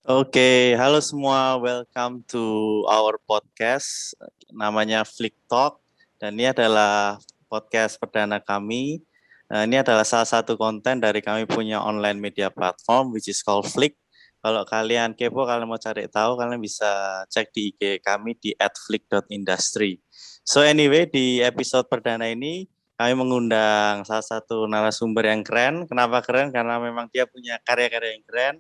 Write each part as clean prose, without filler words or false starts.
Oke, halo semua, welcome to our podcast. Namanya Flick Talk, dan ini adalah podcast perdana kami. Ini adalah salah satu konten dari kami punya online media platform, which is called Flick. Kalau kalian kepo, kalian mau cari tahu, kalian bisa cek di IG kami di @flick.industry. So anyway, di episode perdana ini, kami mengundang salah satu narasumber yang keren. Kenapa keren? Karena memang dia punya karya-karya yang keren.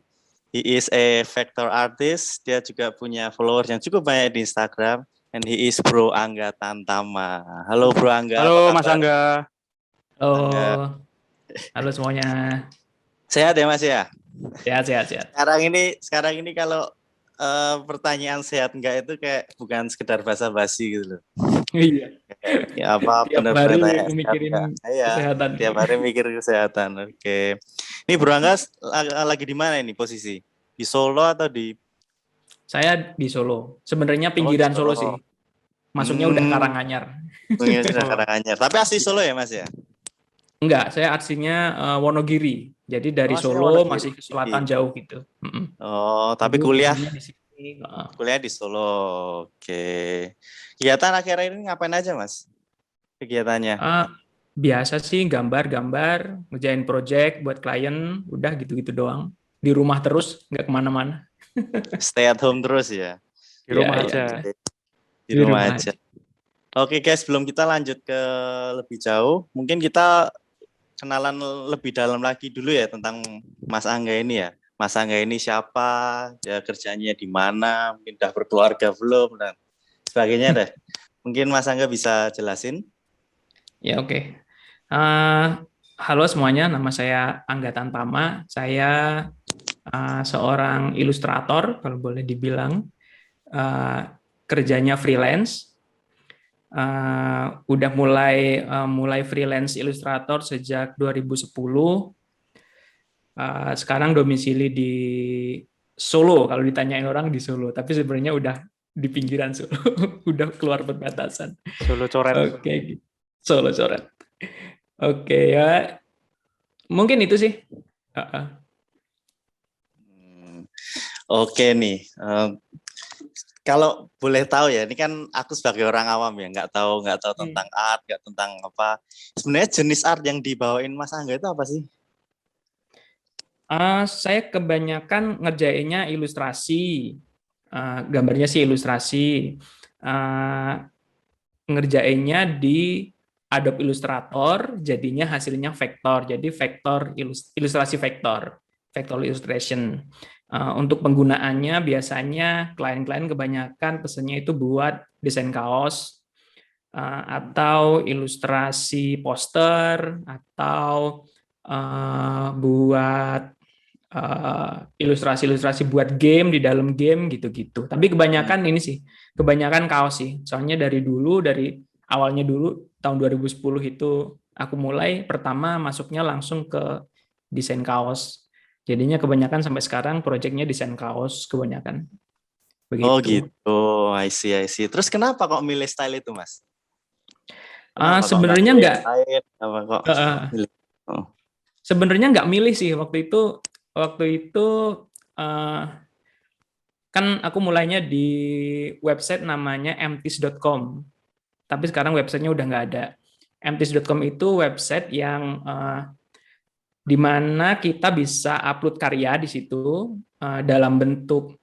He is a vector artist. Dia juga punya followers yang cukup banyak di Instagram. And he is Bro Angga Tantama. Halo Bro Angga, apa Halo Mas kabar? Angga. Angga, Halo, halo semuanya. sehat ya Mas ya? Sehat, sehat, sehat. Sekarang ini kalau pertanyaan sehat enggak itu kayak bukan sekedar basa-basi gitu loh. Iya. Ya apa Tiap benar-benar hari tanya sehat mikirin enggak? Iya, kesehatan. tiap hari mikir kesehatan. Oke. Ini Bro Angga lagi di mana ini posisi? Di Solo atau di Saya di Solo. Sebenarnya Oh, di pinggiran Solo Solo? sih. Masuknya udah Karanganyar. Mungkin sudah Karanganyar. Tapi asli Solo ya Mas ya? Enggak, saya aslinya Wonogiri. Jadi Oh, dari aslinya Solo Wonogiri. masih ke selatan jauh gitu. Oh, tapi Jadi kuliah tinggalnya di sini. kuliah di Solo. Oke. Kegiatan akhir-akhir ini ngapain aja, Mas? Kegiatannya? Eh, Biasa sih gambar-gambar, ngerjain project buat klien, udah gitu-gitu doang. Di rumah terus, nggak kemana-mana. Stay at home terus ya? Di Iya, rumah iya, aja. iya. Di Di rumah rumah aja. aja. Oke, guys, sebelum kita lanjut ke lebih jauh, mungkin kita kenalan lebih dalam lagi dulu ya tentang Mas Angga ini ya. Mas Angga ini siapa? Ya kerjanya di mana? Mungkin udah berkeluarga belum dan sebagainya deh. Mungkin Mas Angga bisa jelasin? Ya, oke. Halo semuanya, nama saya Angga Tantama. Saya seorang ilustrator, kalau boleh dibilang. Kerjanya freelance. Udah mulai freelance ilustrator sejak 2010. Sekarang domisili di Solo, kalau ditanyain orang di Solo. Tapi sebenarnya udah di pinggiran Solo, udah keluar perbatasan. Solo coret. Oke, Solo coret. Oke ya, mungkin itu sih. Oke nih, kalau boleh tahu ya, ini kan aku sebagai orang awam ya, nggak tahu tentang art, nggak tentang apa. Sebenarnya jenis art yang dibawain Mas Angga itu apa sih? Saya kebanyakan ngerjainnya ilustrasi, gambarnya sih ilustrasi. Ngerjainnya di Adobe Illustrator, jadinya hasilnya vektor. Jadi vektor ilustrasi vektor illustration. Untuk penggunaannya biasanya klien-klien kebanyakan pesannya itu buat desain kaos, atau ilustrasi poster, atau buat ilustrasi-ilustrasi buat game, di dalam game gitu-gitu. Tapi kebanyakan ini sih, kebanyakan kaos sih. Soalnya dari awalnya dulu tahun 2010 itu aku mulai pertama masuknya langsung ke desain kaos. Jadinya kebanyakan sampai sekarang proyeknya desain kaos kebanyakan. Oh Begitu. gitu, I see. Terus kenapa kok milih style itu, Mas? Kenapa kok nggak Sebenarnya milih yang nggak lain? Apa kok milih? Oh. sebenarnya nggak milih sih waktu itu. Waktu itu uh, kan aku mulainya di website namanya emptis.com, tapi sekarang websitenya udah nggak ada. emptis.com itu website yang di mana kita bisa upload karya di situ dalam bentuk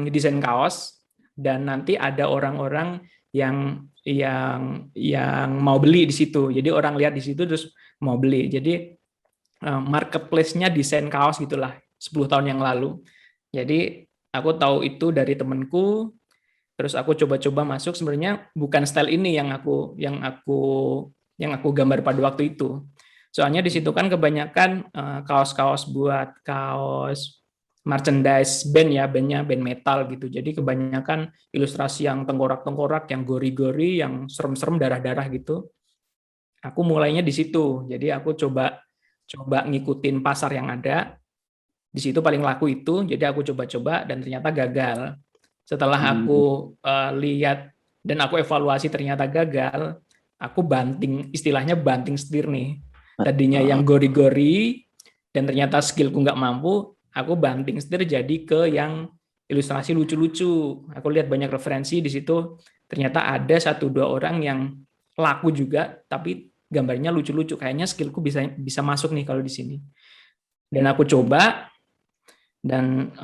desain kaos, dan nanti ada orang-orang yang mau beli di situ. Jadi orang lihat di situ terus mau beli. Jadi marketplace-nya desain kaos gitulah 10 tahun yang lalu. Jadi aku tahu itu dari temanku, terus aku coba-coba masuk. Sebenarnya bukan style ini yang aku gambar pada waktu itu. Soalnya di situ kan kebanyakan kaos-kaos buat kaos merchandise band ya, band metal gitu. Jadi kebanyakan ilustrasi yang tengkorak-tengkorak, yang gori-gori, yang serem-serem, darah-darah gitu. Aku mulainya di situ. Jadi aku coba ngikutin pasar yang ada. Di situ paling laku itu, jadi aku coba-coba dan ternyata gagal. Setelah aku lihat dan aku evaluasi ternyata gagal, aku istilahnya banting setir nih. Tadinya yang gori-gori dan ternyata skillku nggak mampu, aku banting setir jadi ke yang ilustrasi lucu-lucu. Aku lihat banyak referensi di situ, ternyata ada 1-2 orang yang laku juga, tapi gambarnya lucu-lucu. Kayaknya skillku bisa masuk nih kalau di sini. Dan aku coba, dan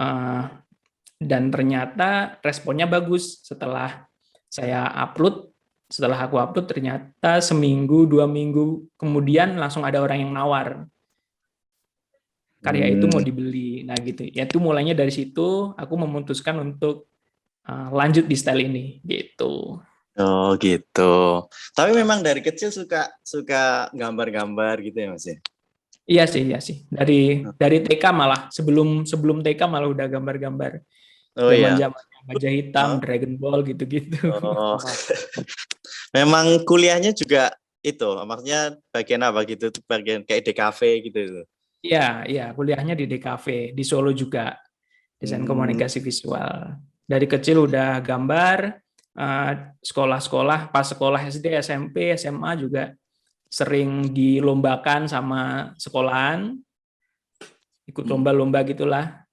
ternyata responnya bagus setelah saya upload. Setelah aku upload, ternyata seminggu 2 minggu kemudian langsung ada orang yang nawar karya itu mau dibeli. Nah gitu. Ya itu mulainya dari situ aku memutuskan untuk lanjut di style ini gitu. Oh gitu. Tapi memang dari kecil suka gambar-gambar gitu ya Mas ya? Iya sih. Dari TK malah sebelum TK malah udah gambar-gambar. Oh iya. Zaman-zamannya Gajah Hitam, Oh, Dragon Ball gitu-gitu. oh. Memang kuliahnya juga itu, maksudnya bagian apa gitu? Bagian kayak DKV gitu. Iya, kuliahnya di DKV di Solo juga, desain Hmm. komunikasi visual. Dari kecil udah gambar, sekolah-sekolah, pas sekolah SD, SMP, SMA juga sering dilombakan sama sekolahan, ikut lomba-lomba gitulah.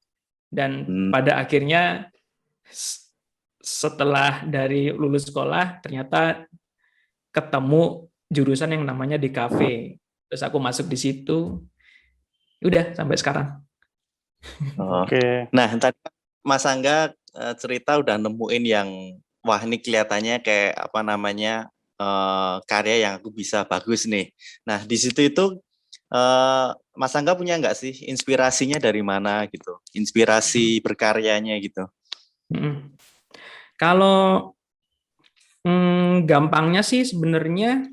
Dan Hmm. pada akhirnya setelah dari lulus sekolah, ternyata ketemu jurusan yang namanya DKV. Terus aku masuk di situ, udah sampai sekarang. Oh. Nah, tadi Mas Angga cerita udah nemuin yang wah ini kelihatannya kayak apa namanya karya yang aku bisa bagus nih. Nah, di situ itu Mas Angga punya nggak sih inspirasinya dari mana gitu? Inspirasi berkaryanya gitu. Kalau gampangnya sih sebenarnya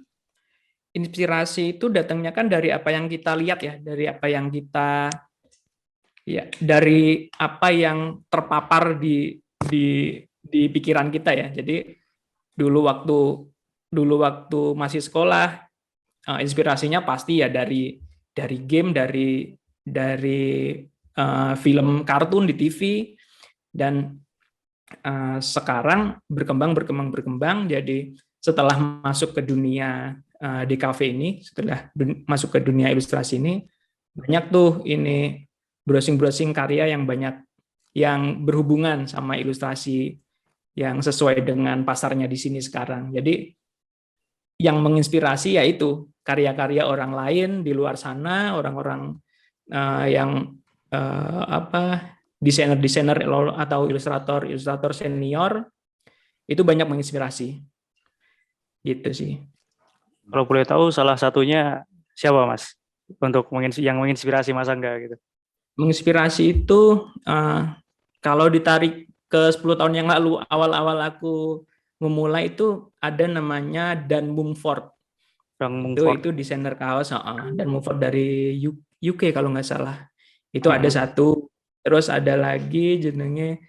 inspirasi itu datangnya kan dari apa yang kita lihat ya, dari apa yang terpapar di pikiran kita ya. Jadi dulu waktu masih sekolah, inspirasinya pasti ya dari game, dari film kartun di TV, dan sekarang berkembang. Jadi setelah masuk ke dunia di kafe ini, setelah masuk ke dunia ilustrasi ini, banyak tuh ini browsing karya yang banyak yang berhubungan sama ilustrasi yang sesuai dengan pasarnya di sini sekarang. Jadi yang menginspirasi yaitu karya-karya orang lain di luar sana, orang-orang yang desainer atau ilustrator senior itu banyak menginspirasi gitu sih. Kalau boleh tahu salah satunya siapa Mas untuk yang menginspirasi Mas Angga gitu? Menginspirasi itu kalau ditarik ke 10 tahun yang lalu, awal-awal aku memulai itu ada namanya Dan Mumford. Itu desainer kaos, Dan Mumford dari UK kalau nggak salah. Itu ada satu. Terus ada lagi jenenge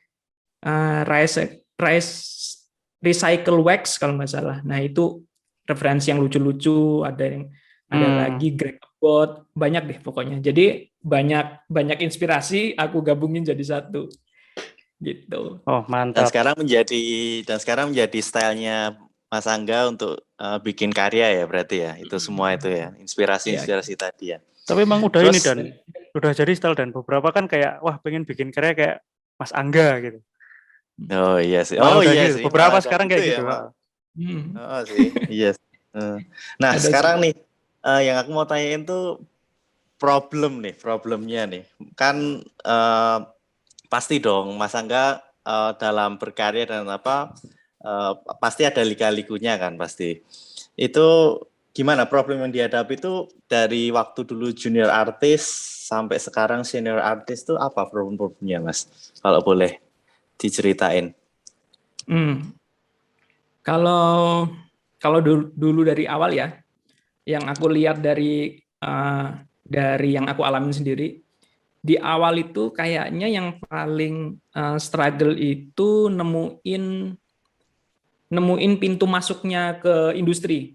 Recycle Wax kalau nggak salah. Nah itu referensi yang lucu-lucu. Ada lagi Greg Abbott, banyak deh pokoknya. Jadi banyak inspirasi aku gabungin jadi satu gitu. Oh mantap. Dan sekarang menjadi stylenya Mas Angga untuk bikin karya ya berarti ya. Itu semua itu ya inspirasi tadi ya. Tapi emang udah terus, ini dan udah jadi style dan beberapa kan kayak wah pengen bikin karya kayak Mas Angga gitu. Oh iya sih. Gitu. Beberapa sekarang kayak gitu. Ya, oh sih. Iya. Yes. Nah sekarang nih yang aku mau tanyain tuh problemnya nih. Kan pasti dong Mas Angga dalam berkarya dan pasti ada lika-likunya kan pasti. Itu gimana problem yang dihadapi itu dari waktu dulu junior artis sampai sekarang senior artis itu apa problem-problemnya Mas? Kalau boleh diceritain. Kalau dulu dari awal ya, yang aku lihat dari yang aku alamin sendiri, di awal itu kayaknya yang paling struggle itu nemuin pintu masuknya ke industri.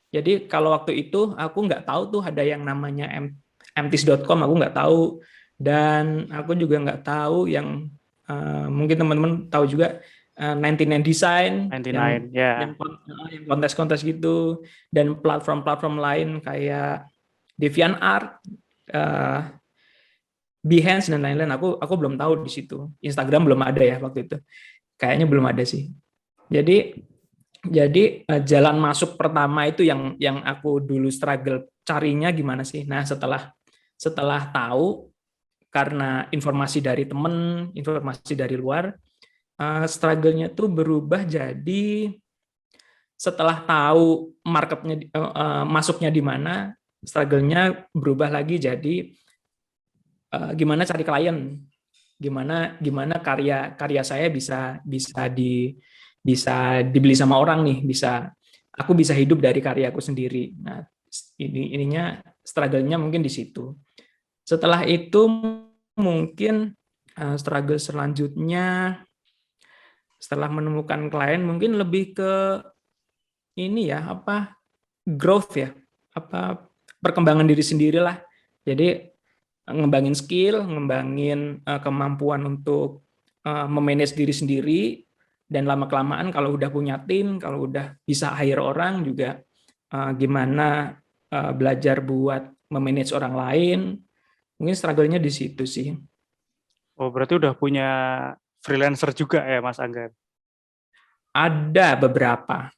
Jadi kalau waktu itu aku nggak tahu tuh ada yang namanya mtis.com, aku nggak tahu, dan aku juga nggak tahu yang mungkin teman-teman tahu juga 99 Design, yang kontes-kontes gitu, dan platform-platform lain kayak DeviantArt, Behance dan lain-lain aku belum tahu di situ. Instagram belum ada ya waktu itu. Kayaknya belum ada sih. Jadi jalan masuk pertama itu yang aku dulu struggle carinya gimana sih. Nah, setelah tahu karena informasi dari temen, informasi dari luar, struggle-nya tuh berubah jadi setelah tahu marketnya masuknya di mana, struggle-nya berubah lagi jadi gimana cari klien, gimana karya saya bisa dibeli sama orang nih, aku bisa hidup dari karyaku sendiri. Nah, ininya struggle-nya mungkin di situ. Setelah itu mungkin struggle selanjutnya setelah menemukan klien mungkin lebih ke ini ya, growth ya, perkembangan diri sendirilah. Jadi ngembangin skill, ngembangin kemampuan untuk memanage diri sendiri, dan lama-kelamaan kalau udah punya tim, kalau udah bisa hire orang juga gimana belajar buat memanage orang lain. Mungkin struggle-nya di situ sih. Oh, berarti udah punya freelancer juga ya, Mas Angga? Ada beberapa.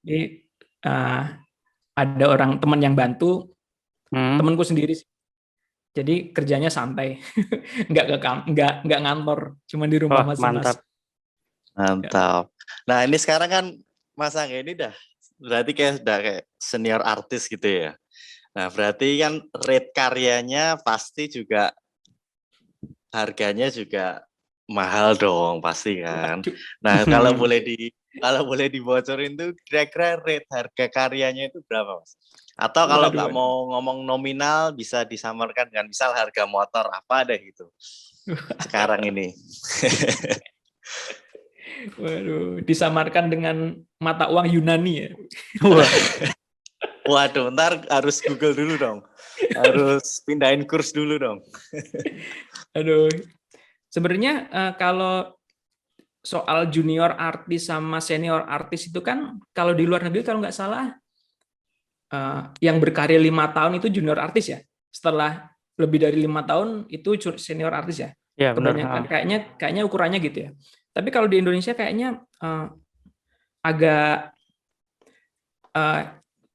Jadi ada orang teman yang bantu, temanku sendiri sih. Jadi kerjanya santai, nggak ngantor, cuma di rumah masing-masing. Mantap. Nah, ini sekarang kan Mas Angga ini berarti udah kayak senior artis gitu ya. Nah, berarti kan rate karyanya pasti juga harganya juga mahal dong, pasti kan. Nah, kalau boleh dibocorin tuh kira-kira rate harga karyanya itu berapa, Mas? Atau kalau nggak mau ngomong nominal bisa disamarkan dengan misal harga motor apa deh gitu. Sekarang ini. Waduh, disamarkan dengan mata uang Yunani ya. Waduh, ntar harus Google dulu dong. Harus pindahin kurs dulu dong. Aduh. Sebenarnya kalau soal junior artis sama senior artis itu kan kalau di luar negeri kalau nggak salah yang berkarir 5 tahun itu junior artis ya. Setelah lebih dari 5 tahun itu senior artis ya. Ya, kebanyakan kayaknya ukurannya gitu ya. Tapi kalau di Indonesia kayaknya agak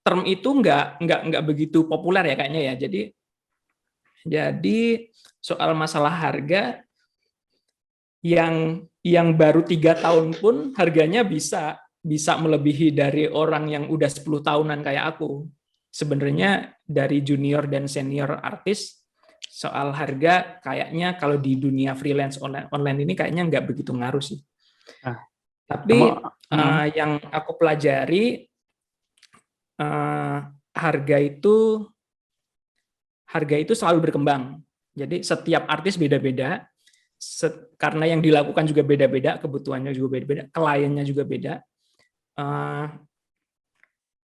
term itu nggak begitu populer ya kayaknya ya. Jadi soal masalah harga yang baru 3 tahun pun harganya bisa melebihi dari orang yang udah 10 tahunan kayak aku. Sebenarnya dari junior dan senior artis soal harga kayaknya kalau di dunia freelance online ini kayaknya nggak begitu ngaruh sih. Tapi yang aku pelajari harga itu selalu berkembang. Jadi setiap artis beda-beda. Karena yang dilakukan juga beda-beda, kebutuhannya juga beda-beda, kliennya juga beda.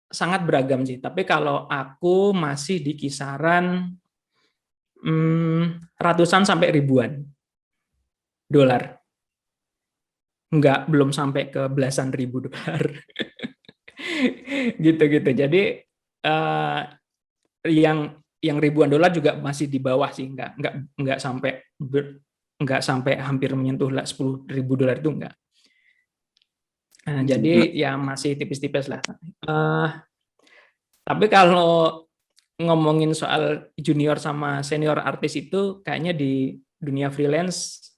Sangat beragam sih. Tapi kalau aku masih di kisaran ratusan sampai ribuan dolar. Belum sampai ke belasan ribu dolar. Gitu. Jadi yang ribuan dolar juga masih di bawah sih, nggak sampai hampir menyentuh $10.000 itu enggak. Nah, jadi ya masih tipis-tipis lah. Tapi kalau ngomongin soal junior sama senior artis itu kayaknya di dunia freelance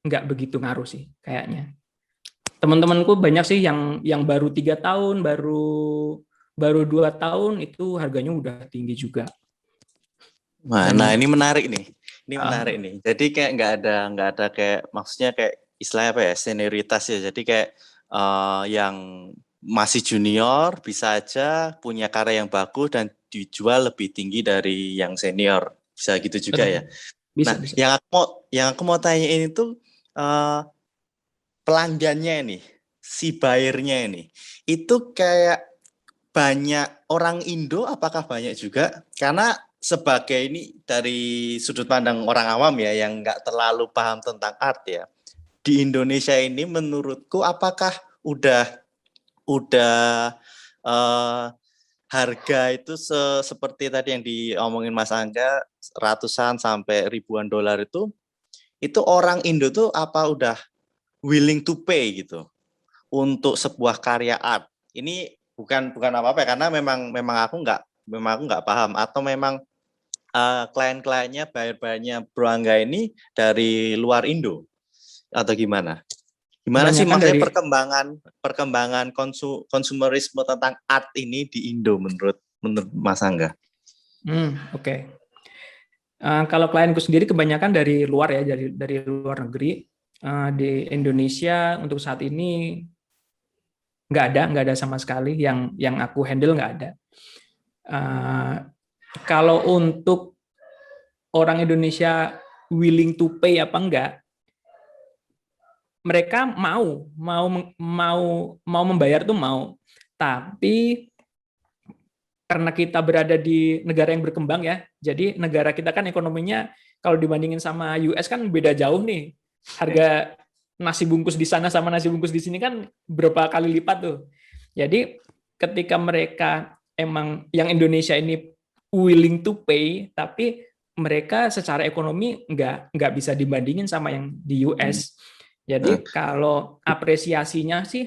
nggak begitu ngaruh sih kayaknya. Teman-temanku banyak sih yang baru 3 tahun, baru 2 tahun itu harganya udah tinggi juga. Nah, ini menarik nih. Ini menarik nih. Jadi kayak nggak ada kayak maksudnya kayak istilahnya apa ya, senioritas ya. Jadi kayak yang masih junior bisa aja punya karya yang bagus dan dijual lebih tinggi dari yang senior. Bisa gitu juga ya. Bisa. Yang aku mau tanyain itu pelanggannya ini, si buyer-nya ini, itu kayak banyak orang Indo, apakah banyak juga? Karena sebagai ini dari sudut pandang orang awam ya, yang nggak terlalu paham tentang art ya, di Indonesia ini menurutku apakah udah harga itu seperti tadi yang diomongin Mas Angga, ratusan sampai ribuan dolar itu orang Indo tuh apa udah willing to pay gitu untuk sebuah karya art? Ini bukan apa-apa ya, karena memang aku nggak paham, atau memang klien-kliennya, buyer-buyernya Bro Angga ini dari luar Indo atau gimana? Gimana sih Kebanyakan maksudnya perkembangan konsumerisme tentang art ini di Indo menurut Mas Angga? Oke. Kalau klienku sendiri kebanyakan dari luar ya, dari luar negeri. Di Indonesia untuk saat ini nggak ada sama sekali yang aku handle, nggak ada. Kalau untuk orang Indonesia willing to pay apa enggak, mereka mau membayar tuh mau, tapi karena kita berada di negara yang berkembang ya, jadi negara kita kan ekonominya kalau dibandingin sama US kan beda jauh nih. Harga nasi bungkus di sana sama nasi bungkus di sini kan berapa kali lipat tuh. Jadi ketika mereka emang yang Indonesia ini willing to pay, tapi mereka secara ekonomi nggak bisa dibandingin sama yang di US. Jadi kalau apresiasinya sih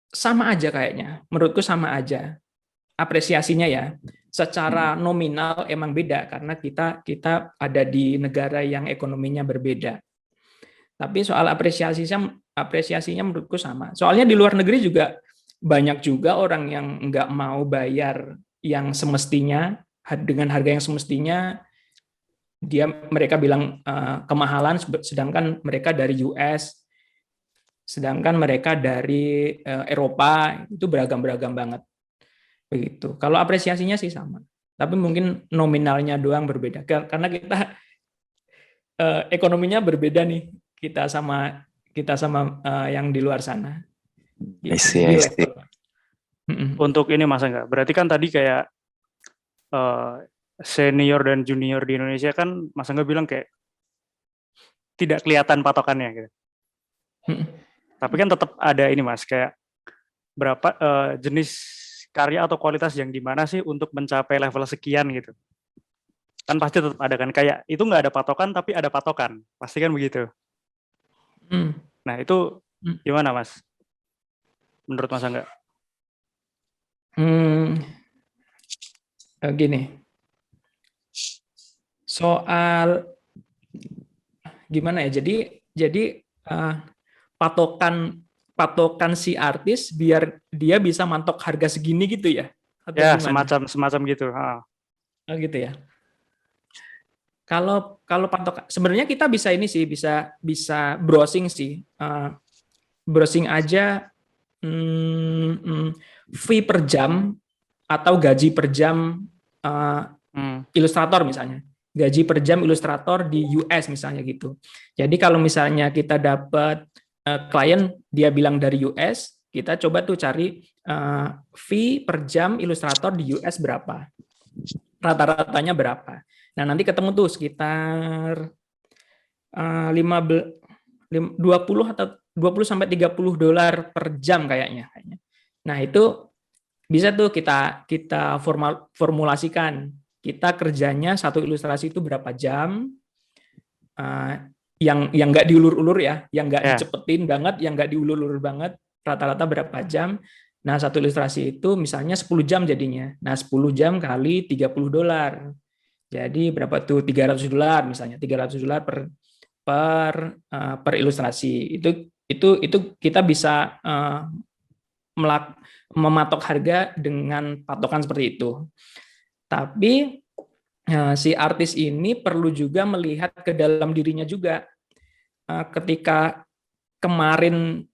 sama aja kayaknya, menurutku sama aja. Apresiasinya ya, secara nominal emang beda karena kita ada di negara yang ekonominya berbeda. Tapi soal apresiasinya menurutku sama. Soalnya di luar negeri juga banyak juga orang yang nggak mau bayar yang semestinya dengan harga yang semestinya. Mereka bilang kemahalan, sedangkan mereka dari US, sedangkan mereka dari Eropa itu beragam-beragam banget. Begitu. Kalau apresiasinya sih sama, tapi mungkin nominalnya doang berbeda karena kita ekonominya berbeda nih, kita sama yang di luar sana. I see. Untuk ini Mas Angga, berarti kan tadi kayak senior dan junior di Indonesia kan Mas Angga bilang kayak tidak kelihatan patokannya gitu. Tapi kan tetap ada ini Mas, kayak berapa jenis karya atau kualitas yang dimana sih untuk mencapai level sekian gitu. Kan pasti tetap ada kan, kayak itu nggak ada patokan tapi ada patokan, pasti kan begitu. Nah itu gimana Mas? Menurut Mas Angga? Gini, soal gimana ya? Jadi patokan si artis biar dia bisa mantok harga segini gitu ya? Atau ya gimana? semacam gitu. Gitu ya. Kalau patokan, sebenarnya kita bisa ini sih, bisa browsing sih, browsing aja fee per jam atau gaji per jam ilustrator misalnya. Gaji per jam ilustrator di US misalnya gitu. Jadi kalau misalnya kita dapat klien dia bilang dari US, kita coba tuh cari fee per jam ilustrator di US berapa. Rata-ratanya berapa. Nah, nanti ketemu tuh sekitar 20 atau 20 sampai 30 dolar per jam kayaknya. Nah, itu bisa tuh kita formulasikan. Kita kerjanya satu ilustrasi itu berapa jam, yang nggak diulur-ulur ya, yang nggak dicepetin banget, yang nggak diulur-ulur banget, rata-rata berapa jam. Nah, satu ilustrasi itu misalnya 10 jam jadinya. Nah, 10 jam kali 30 dolar. Jadi berapa tuh? 300 dolar misalnya, 300 dolar per ilustrasi. Itu kita bisa mematok harga dengan patokan seperti itu. Tapi si artis ini perlu juga melihat ke dalam dirinya juga. Ketika kemarin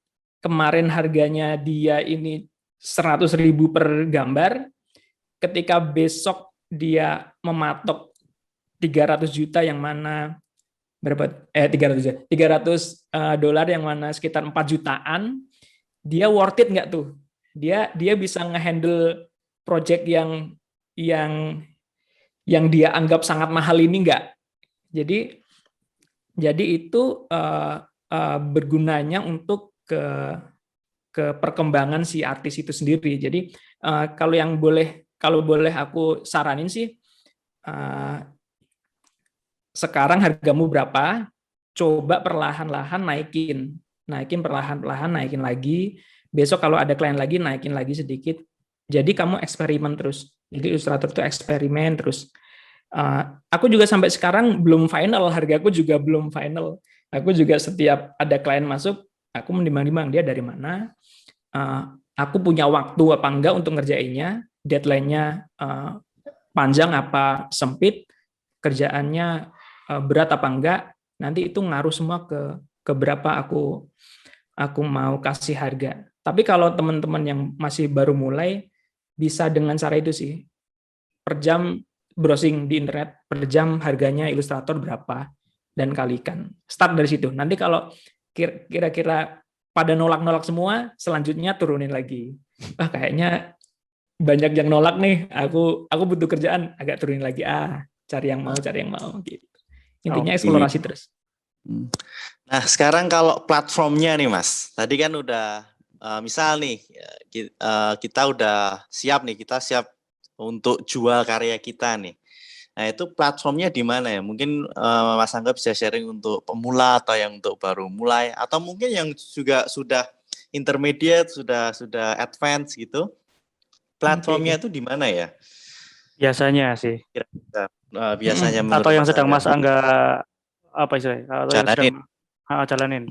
harganya dia ini 100.000 per gambar, ketika besok dia mematok 300 juta yang mana berapa 300 dolar yang mana sekitar 4 jutaan, dia worth it nggak tuh? Dia bisa ngehandle project yang dia anggap sangat mahal ini nggak? Jadi itu bergunanya untuk ke ke perkembangan si artis itu sendiri. Jadi kalau boleh aku saranin sih, sekarang hargamu berapa? Coba perlahan-lahan naikin perlahan-lahan, naikin lagi. Besok kalau ada klien lagi, naikin lagi sedikit. Jadi kamu eksperimen terus. Jadi ilustrator itu eksperimen terus. Aku juga sampai sekarang belum final, hargaku juga belum final. Aku juga setiap ada klien masuk, aku menimbang-nimbang dia dari mana, aku punya waktu apa enggak untuk ngerjainnya, deadline-nya panjang apa sempit, kerjaannya berat apa enggak, nanti itu ngaruh semua ke berapa aku mau kasih harga. Tapi kalau teman-teman yang masih baru mulai, bisa dengan cara itu sih. Per jam browsing di internet, per jam harganya Illustrator berapa, dan kalikan. Start dari situ. Nanti kalau kira-kira pada nolak-nolak semua, selanjutnya turunin lagi. Kayaknya banyak yang nolak nih, aku butuh kerjaan, agak turunin lagi. Cari yang mau gitu. Intinya eksplorasi terus. Nah, sekarang kalau platformnya nih Mas, tadi kan udah misal nih kita udah siap nih, kita siap untuk jual karya kita nih. Nah, itu platformnya di mana ya? Mungkin Mas Angga bisa sharing untuk pemula atau yang untuk baru mulai, atau mungkin yang juga sudah intermediate, sudah advance gitu. Platformnya itu di mana ya? Biasanya sih. Biasanya menurut atau yang Mas sedang Angga. Mas Angga apa istilahnya? Atau yang sedang jalanin.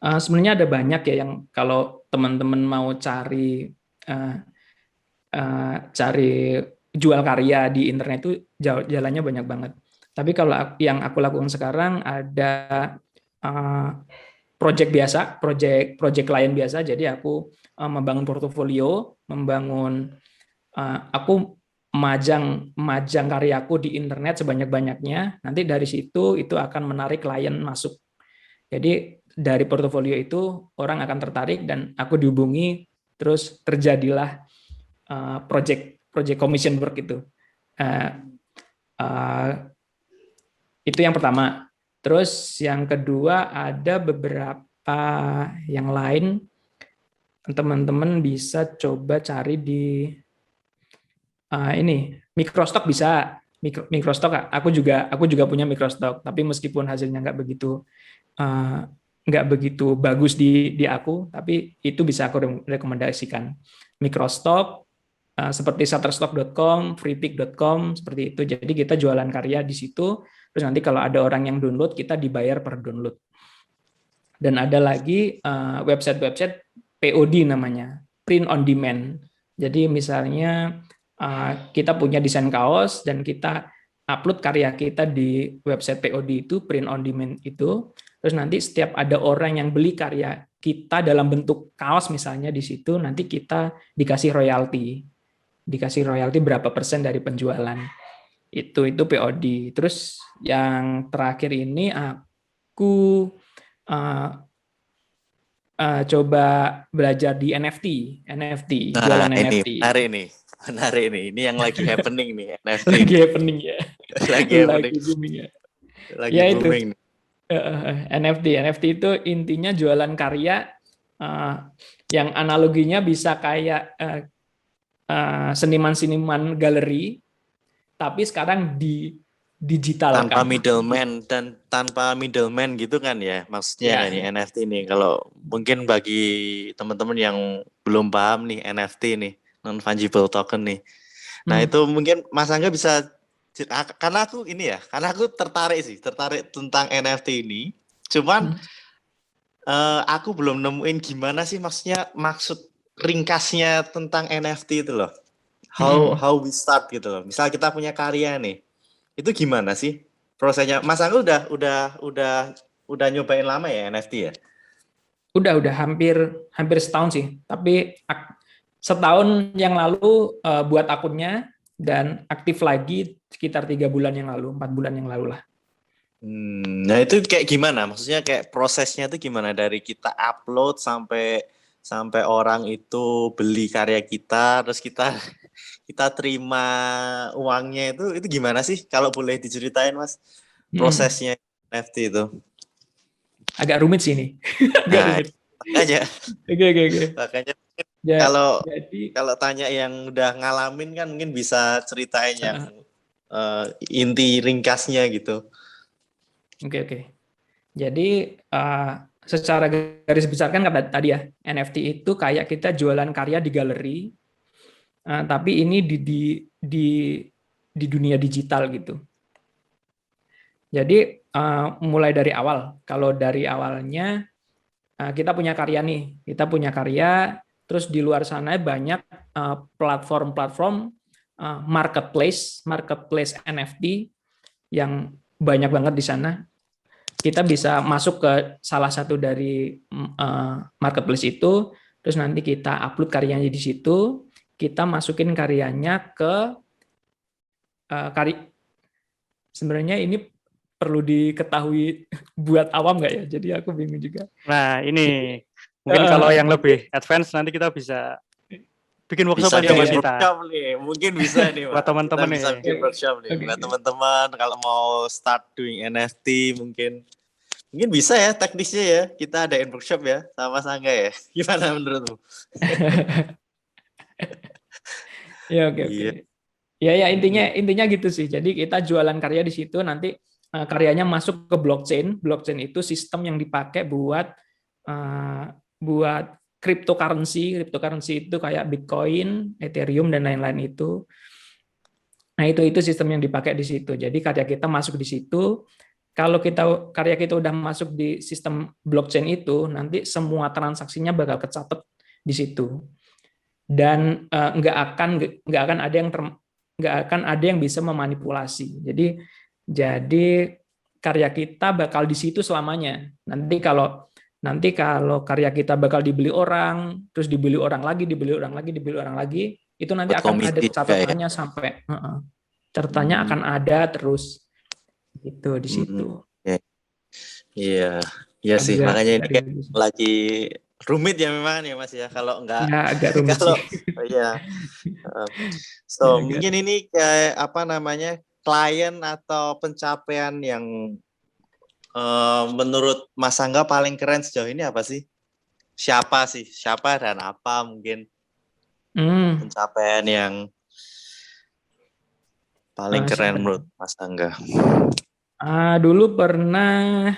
Sebenarnya ada banyak ya yang kalau teman-teman mau cari jual karya di internet itu jalannya banyak banget. Tapi kalau yang aku lakukan sekarang ada project biasa, project klien biasa. Jadi aku membangun portofolio, aku majang karyaku di internet sebanyak-banyaknya. Nanti dari situ itu akan menarik klien masuk. Jadi dari portofolio itu orang akan tertarik dan aku dihubungi, terus terjadilah project commission work itu. Itu yang pertama. Terus yang kedua ada beberapa yang lain, teman-teman bisa coba cari di ini Microstock bisa. Microstock aku juga punya Microstock, tapi meskipun hasilnya nggak begitu bagus di aku, tapi itu bisa aku rekomendasikan. Microstock seperti shutterstock.com, freepik.com, seperti itu. Jadi kita jualan karya di situ, terus nanti kalau ada orang yang download, kita dibayar per download. Dan ada lagi website-website POD namanya, print on demand. Jadi misalnya kita punya desain kaos dan kita upload karya kita di website POD itu, print on demand itu, terus nanti setiap ada orang yang beli karya kita dalam bentuk kaos misalnya di situ, nanti kita dikasih royalti berapa persen dari penjualan. Itu POD. Terus yang terakhir ini aku coba belajar di NFT, jualan NFT. Menarik nih. Ini yang lagi happening nih, NFT. Lagi happening ya. Lagi booming ya. Lagi booming. NFT itu intinya jualan karya yang analoginya bisa kayak seniman-seniman galeri, tapi sekarang di digital tanpa middleman gitu kan ya, maksudnya nih NFT nih. Kalau mungkin bagi teman-teman yang belum paham nih NFT nih, non fungible token nih. Nah itu mungkin Mas Angga bisa, karena aku tertarik tentang NFT ini. Cuman aku belum nemuin gimana sih maksud ringkasnya tentang NFT itu loh. How we start gitu loh. Misal kita punya karya nih, itu gimana sih prosesnya? Mas Angga udah nyobain lama ya NFT ya? Udah hampir setahun sih. Tapi setahun yang lalu buat akunnya dan aktif lagi sekitar 3 bulan yang lalu, 4 bulan yang lalu lah. Nah itu kayak gimana? Maksudnya kayak prosesnya itu gimana dari kita upload sampai orang itu beli karya kita, terus kita terima uangnya itu gimana sih? Kalau boleh diceritain Mas, prosesnya NFT itu. Agak rumit sih ini. Makanya, Oke. makanya Ya, kalau jadi kalau tanya yang udah ngalamin kan mungkin bisa ceritain yang inti ringkasnya gitu. oke. Jadi secara garis besar kan kata tadi ya, NFT itu kayak kita jualan karya di galeri, tapi ini di dunia digital gitu. Jadi mulai dari awal, kalau dari awalnya kita punya karya nih, terus di luar sana banyak platform-platform marketplace NFT yang banyak banget di sana. Kita bisa masuk ke salah satu dari marketplace itu, terus nanti kita upload karyanya di situ, kita masukin karyanya ke sebenarnya ini perlu diketahui buat awam nggak ya? Jadi aku bingung juga. Nah, ini mungkin kalau yang lebih advance nanti kita bisa bikin workshop Bisa aja Mas bikin kita. workshop nih, mungkin bisa nih Buat Mas. teman-teman Kita bisa nih. bikin workshop nih. Buat teman-teman kalau mau start doing NFT mungkin bisa ya teknisnya ya. Kita adain workshop ya sama Sangga ya. Gimana menurutmu? Ya, oke. Iya. Ya intinya gitu sih. Jadi kita jualan karya di situ, nanti karyanya masuk ke blockchain. Blockchain itu sistem yang dipakai buat cryptocurrency. Cryptocurrency itu kayak Bitcoin, Ethereum dan lain-lain itu. Nah, itu sistem yang dipakai di situ. Jadi karya kita masuk di situ. Kalau karya kita udah masuk di sistem blockchain itu, nanti semua transaksinya bakal kecatat di situ. Dan nggak akan ada yang nggak akan ada yang bisa memanipulasi. Jadi karya kita bakal di situ selamanya. Nanti kalau karya kita bakal dibeli orang, terus dibeli orang lagi, itu nanti Buat akan ada komisi ya. catatannya sampai catatannya akan ada terus gitu di situ. Iya, iya sih. Makanya ini kayak lagi rumit ya memang ya Mas ya. Kalau enggak, ya agak rumit kalau sih. ya. So mungkin ini kayak apa namanya klien atau pencapaian yang menurut Mas Angga paling keren sejauh ini apa sih? Siapa sih? Siapa dan apa mungkin pencapaian yang paling keren menurut Mas Angga? Dulu pernah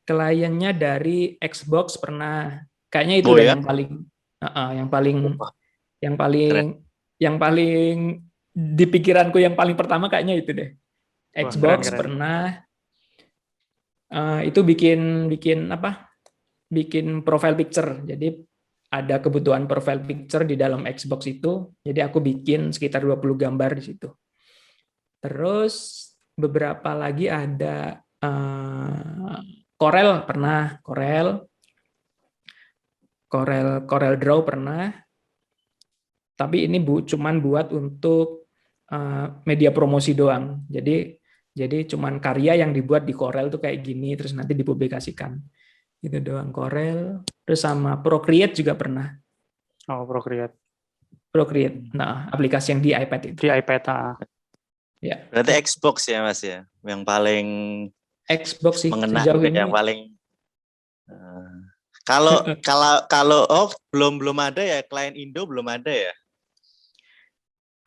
kliennya dari Xbox pernah. Kayaknya itu ya? yang paling di pikiranku yang paling pertama kayaknya itu deh. Xbox keren. Pernah itu bikin apa? Bikin profile picture. Jadi ada kebutuhan profile picture di dalam Xbox itu. Jadi aku bikin sekitar 20 gambar di situ. Terus beberapa lagi ada Corel pernah, Corel Draw pernah. Tapi ini cuman buat untuk media promosi doang. Jadi cuman karya yang dibuat di Corel tuh kayak gini terus nanti dipublikasikan. Itu doang Corel. Terus sama Procreate juga pernah. Oh, Procreate. Nah, aplikasi yang di iPad itu. Di iPad. Ya. Berarti Xbox ya Mas ya, yang paling Xbox sih mengena sejauh ini. Yang paling kalau belum ada ya, klien Indo belum ada ya.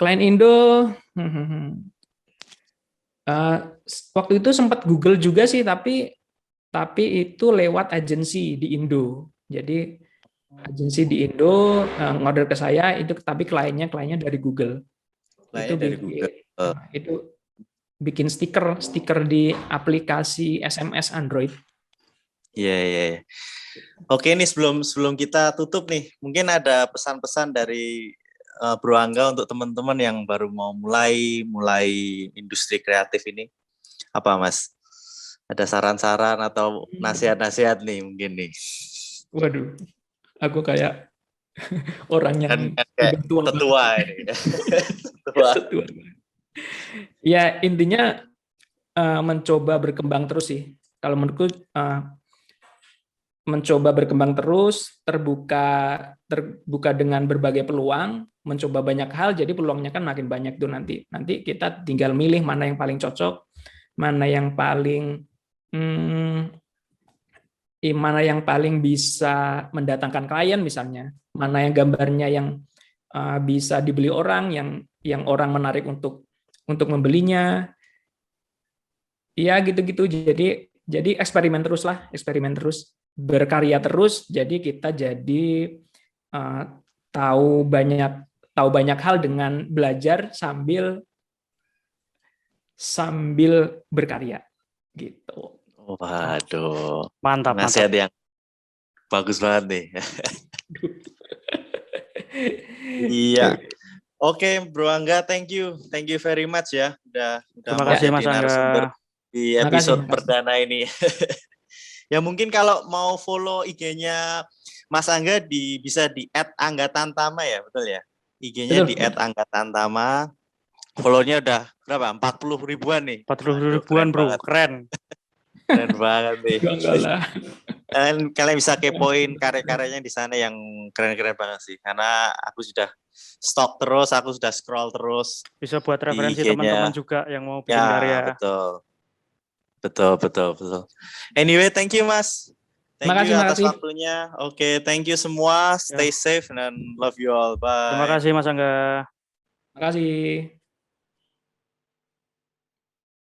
Klien Indo waktu itu sempat Google juga sih, tapi itu lewat agensi di Indo. Jadi agensi di Indo ngorder ke saya itu, tapi kliennya dari Google. Itu bikin stiker di aplikasi SMS Android. Iya. Oke, nih sebelum kita tutup nih, mungkin ada pesan-pesan dari Bro Angga untuk teman-teman yang baru mau mulai industri kreatif ini. Apa Mas? Ada saran-saran atau nasihat-nasihat nih mungkin nih? Waduh, aku kayak orang yang tetua ini. Tetua. Ya intinya mencoba berkembang terus sih. Kalau menurutku mencoba berkembang terus, terbuka dengan berbagai peluang, mencoba banyak hal, jadi peluangnya kan makin banyak tuh nanti. Nanti kita tinggal milih mana yang paling cocok, mana yang paling mana yang paling bisa mendatangkan klien misalnya, mana yang gambarnya yang bisa dibeli orang, yang orang menarik untuk membelinya, ya gitu-gitu. Jadi eksperimen terus lah, eksperimen terus, berkarya terus. Jadi kita uh, tahu banyak hal dengan belajar sambil berkarya gitu. Waduh, Mantap, nasihat mantap. yang bagus banget nih. Iya. Oke, Bro Angga, thank you very much ya, udah Terima mau kasih jadi Mas Angga. narasumber di episode Makasih. perdana ini. Ya mungkin kalau mau follow IG-nya Mas Angga bisa di @anggatantama ya, betul ya? IG-nya di @anggatantama. Follow-nya udah berapa? 40 ribuan nih. 40 ribuan bro, keren. Keren banget nih. Enggak lah. Dan kalian bisa kepoin karya-karyanya di sana yang keren-keren banget sih. Karena aku sudah stalk terus, aku sudah scroll terus. Bisa buat referensi IG-nya. teman-teman juga yang mau bikin Ya, karya. betul. Anyway, thank you Mas. Thank you atas waktunya. Oke, thank you semua. Stay safe and love you all. Bye. Terima kasih Mas Angga. Terima kasih.